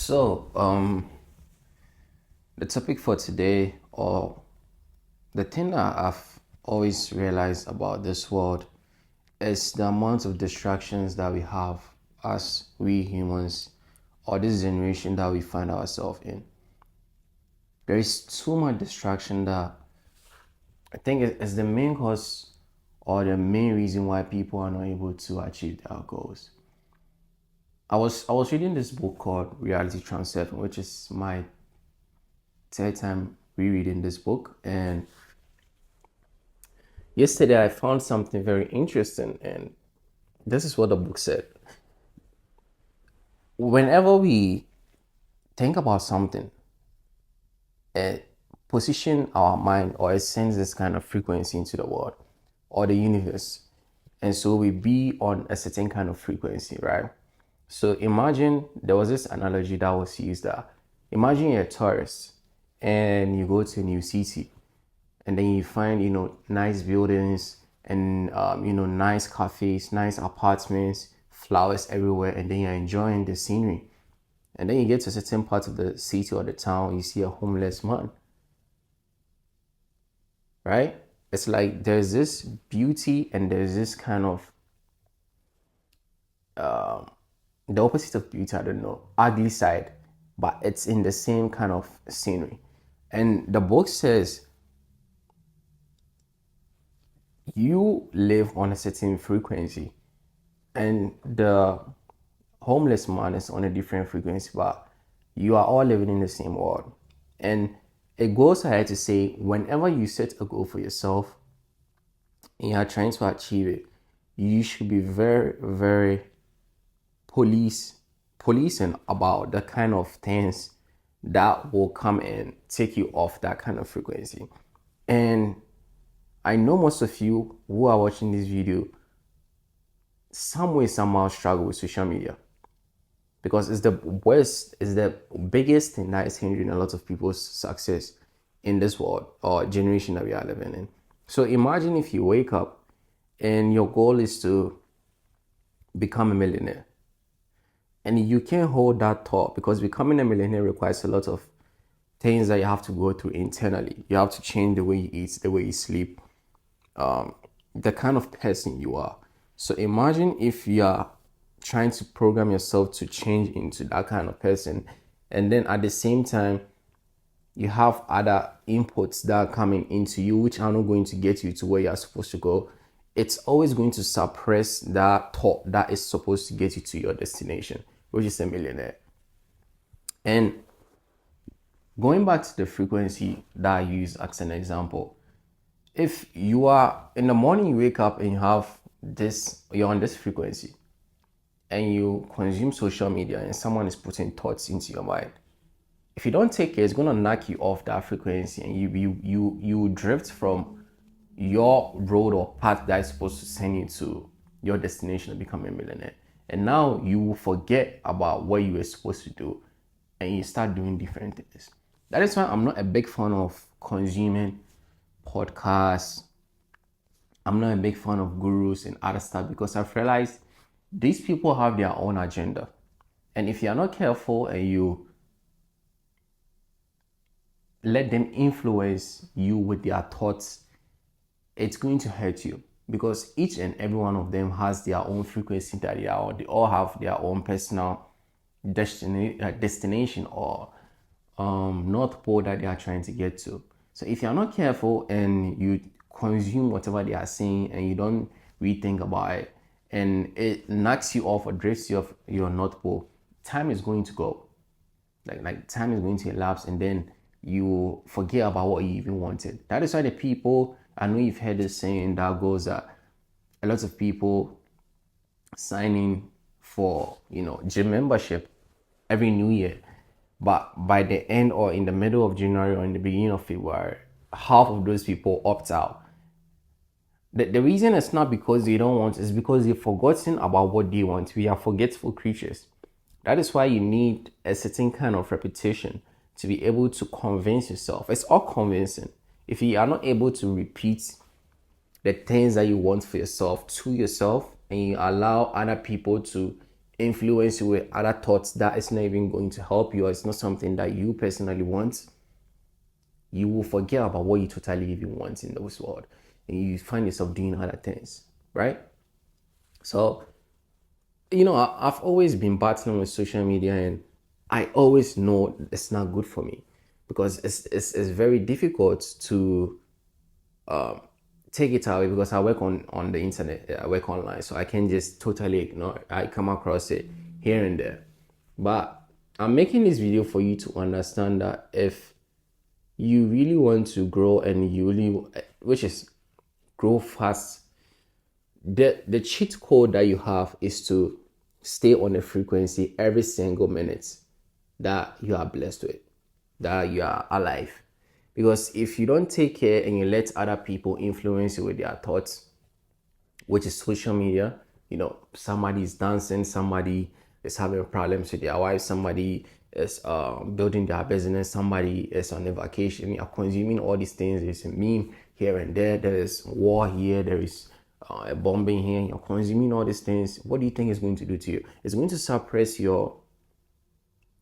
So, the topic for today, or the thing that I've always realized about this world, is the amount of distractions that we have as we humans, or this generation that we find ourselves in. There is too much distraction that I think is the main cause or the main reason why people are not able to achieve their goals. I was reading this book called Reality Transfer, which is my third time rereading this book. And yesterday I found something very interesting, and this is what the book said. Whenever we think about something, it position our mind or it sends this kind of frequency into the world or the universe. And so we be on a certain kind of frequency, right? So imagine there was this analogy that was used that imagine you're a tourist and you go to a new city and then you find nice buildings and nice cafes, nice apartments, flowers everywhere, and then you're enjoying the scenery. And then you get to a certain part of the city or the town, you see a homeless man, right? It's like there's this beauty and there's this kind of the opposite of beauty, I don't know, ugly side, but it's in the same kind of scenery. And the book says you live on a certain frequency and the homeless man is on a different frequency, but you are all living in the same world. And it goes ahead to say whenever you set a goal for yourself and you are trying to achieve it, you should be very, very policing about the kind of things that will come and take you off that kind of frequency. And I know most of you who are watching this video some way somehow struggle with social media because it's the worst, it's the biggest thing that is hindering a lot of people's success in this world or generation that we are living in. So imagine if you wake up and your goal is to become a millionaire, and you can't hold that thought because becoming a millionaire requires a lot of things that you have to go through internally. You have to change the way you eat, the way you sleep, the kind of person you are. So imagine if you are trying to program yourself to change into that kind of person, and then at the same time you have other inputs that are coming into you which are not going to get you to where you're supposed to go. It's always going to suppress that thought that is supposed to get you to your destination, which is a millionaire. And going back to the frequency that I use as an example, if you are in the morning, you wake up and you have this, you're on this frequency, and you consume social media and someone is putting thoughts into your mind, if you don't take care, it's gonna knock you off that frequency, and you drift from your road or path that is supposed to send you to your destination to become a millionaire. And now you will forget about what you were supposed to do and you start doing different things. That is why I'm not a big fan of consuming podcasts. I'm not a big fan of gurus and other stuff because I've realized these people have their own agenda. And if you're not careful and you let them influence you with their thoughts, it's going to hurt you because each and every one of them has their own frequency that they are on. They all have their own personal destination or North Pole that they are trying to get to. So if you're not careful and you consume whatever they are saying and you don't rethink about it and it knocks you off or drifts you off your North Pole, time is going to go. Like time is going to elapse and then you forget about what you even wanted. That is why the people, I know you've heard this saying that goes that a lot of people signing for gym membership every new year, but by the end or in the middle of January or in the beginning of February, half of those people opt out. The reason it's not because they don't want, it's because they've forgotten about what they want. We are forgetful creatures. That is why you need a certain kind of repetition to be able to convince yourself. It's all convincing. If you are not able to repeat the things that you want for yourself to yourself and you allow other people to influence you with other thoughts that is not even going to help you, or it's not something that you personally want, you will forget about what you totally even want in this world, and you find yourself doing other things, right? So, I've always been battling with social media, and I always know it's not good for me because it's very difficult to take it away because I work on the internet, I work online, so I can just totally ignore it. I come across it here and there. But I'm making this video for you to understand that if you really want to grow and you really, which is grow fast, the cheat code that you have is to stay on a frequency every single minute that you are blessed with, that you are alive. Because if you don't take care and you let other people influence you with their thoughts, which is social media, somebody is dancing, somebody is having problems with their wife, somebody is building their business, somebody is on a vacation, you're consuming all these things. There's a meme here and there is war here, there is a bombing here, you're consuming all these things. What do you think is going to do to you? It's going to suppress your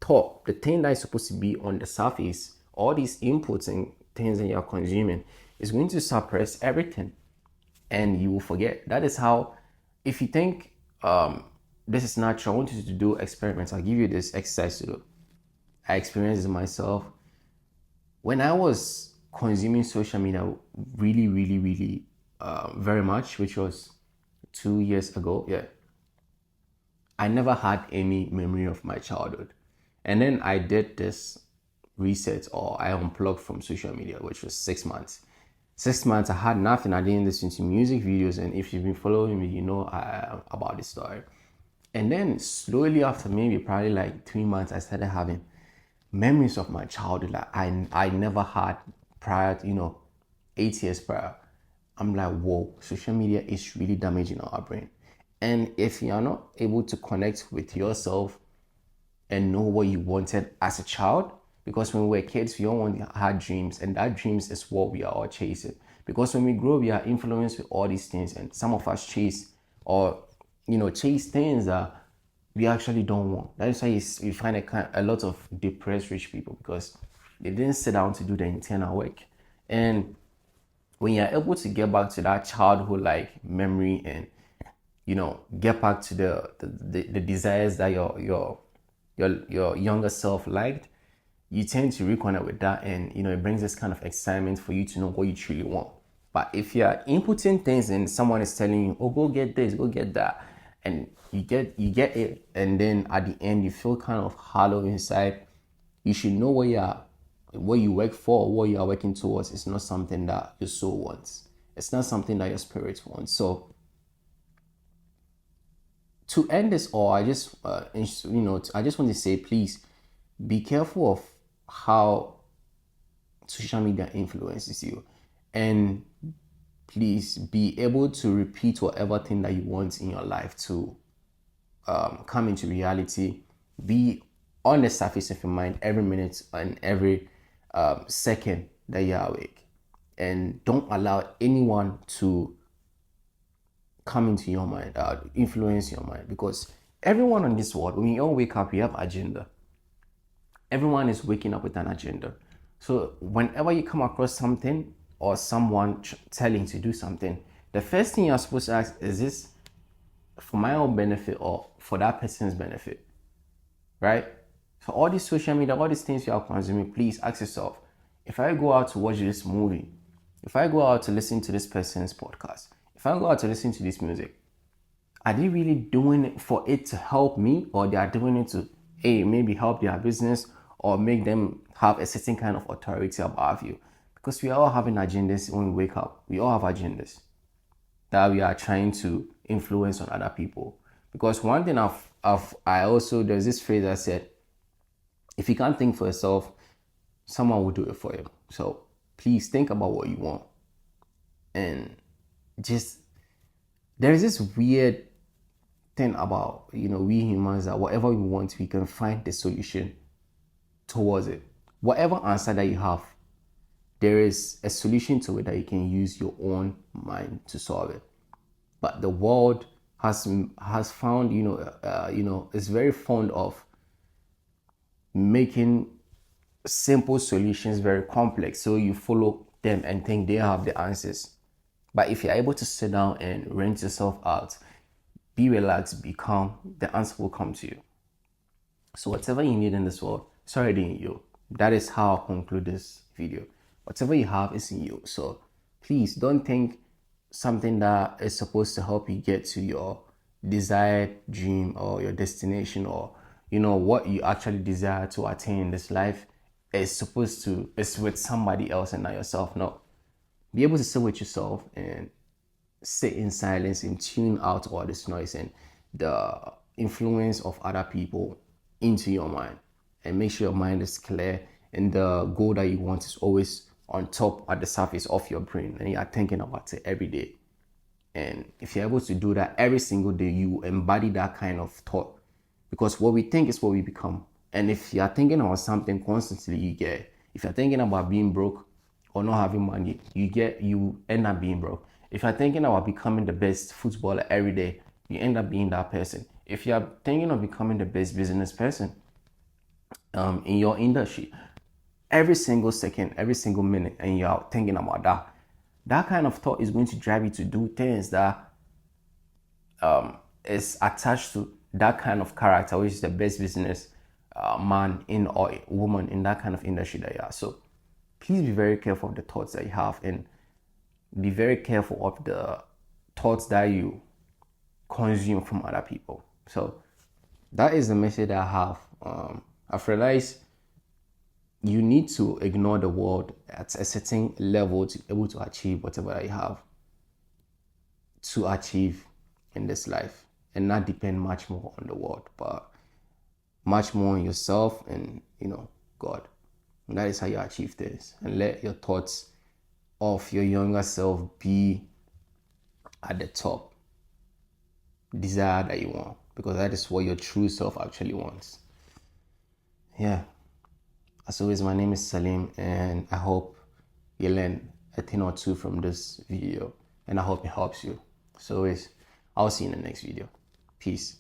thought, the thing that is supposed to be on the surface. All these inputs and things that you're consuming is going to suppress everything, and you will forget. That is how, if you think this is natural, I want you to do experiments. I'll give you this exercise to do. I experienced it myself. When I was consuming social media really, really, really very much, which was 2 years ago, yeah, I never had any memory of my childhood. And then I did this reset, or I unplugged from social media, which was 6 months. 6 months, I had nothing. I didn't listen to music videos. And if you've been following me, you know about this story. And then slowly after maybe probably like 3 months, I started having memories of my childhood like I never had prior to, 8 years prior. I'm like, whoa, social media is really damaging our brain. And if you're not able to connect with yourself and know what you wanted as a child, because when we were kids, we all had dreams, and that dreams is what we are all chasing. Because when we grow, we are influenced with all these things, and some of us chase things that we actually don't want. That is why you find a lot of depressed rich people, because they didn't sit down to do the internal work. And when you're able to get back to that childhood like memory, and get back to the desires that your younger self liked, you tend to reconnect with that, and it brings this kind of excitement for you to know what you truly want. But if you're inputting things and someone is telling you, oh, go get this, go get that, and you get it, and then at the end you feel kind of hollow inside, you should know what you work for, what you are working towards. It's not something that your soul wants. It's not something that your spirit wants. So to end this all, I just I just want to say, please be careful of how social media influences you, and please be able to repeat whatever thing that you want in your life to come into reality. Be on the surface of your mind every minute and every second that you're awake, and don't allow anyone to come into your mind, influence your mind, because everyone on this world, when we all wake up, we have agenda. Everyone is waking up with an agenda. So whenever you come across something or someone telling you to do something, the first thing you're supposed to ask, is this for my own benefit or for that person's benefit, right? So all these social media, all these things you are consuming, please ask yourself, if I go out to watch this movie, if I go out to listen to this person's podcast, if I go out to listen to this music, are they really doing it for it to help me, or they are doing it to maybe help their business or make them have a certain kind of authority above you? Because we are all having agendas when we wake up. We all have agendas that we are trying to influence on other people. Because one thing there's this phrase that said, if you can't think for yourself, someone will do it for you. So please think about what you want. And just, there's this weird thing about, we humans, that whatever we want, we can find the solution towards it. Whatever answer that you have, there is a solution to it that you can use your own mind to solve it. But the world has found, is very fond of making simple solutions very complex. So you follow them and think they have the answers. But if you're able to sit down and rent yourself out, be relaxed, be calm, the answer will come to you. So whatever you need in this world, it's already in you. That is how I'll conclude this video. Whatever you have is in you. So please don't think something that is supposed to help you get to your desired dream or your destination, or what you actually desire to attain in this life is with somebody else and not yourself. No. Be able to sit with yourself and sit in silence and tune out all this noise and the influence of other people into your mind, and make sure your mind is clear and the goal that you want is always on top at the surface of your brain and you are thinking about it every day. And if you're able to do that every single day, you embody that kind of thought, because what we think is what we become. And if you're thinking about something constantly, you get. If you're thinking about being broke or not having money, you end up being broke. If you're thinking about becoming the best footballer every day, you end up being that person. If you're thinking of becoming the best business person in your industry, every single second, every single minute, and you're thinking about that kind of thought is going to drive you to do things that is attached to that kind of character, which is the best business man in or woman in that kind of industry that you are. So please be very careful of the thoughts that you have, and be very careful of the thoughts that you consume from other people. So that is the message that I have. I've realized you need to ignore the world at a certain level to be able to achieve whatever you have to achieve in this life, and not depend much more on the world, but much more on yourself and God. And that is how you achieve this. And let your thoughts of your younger self be at the top desire that you want, because that is what your true self actually wants. Yeah. As always, my name is Salim, and I hope you learn a thing or two from this video, and I hope it helps you. So always, I'll see you in the next video. Peace.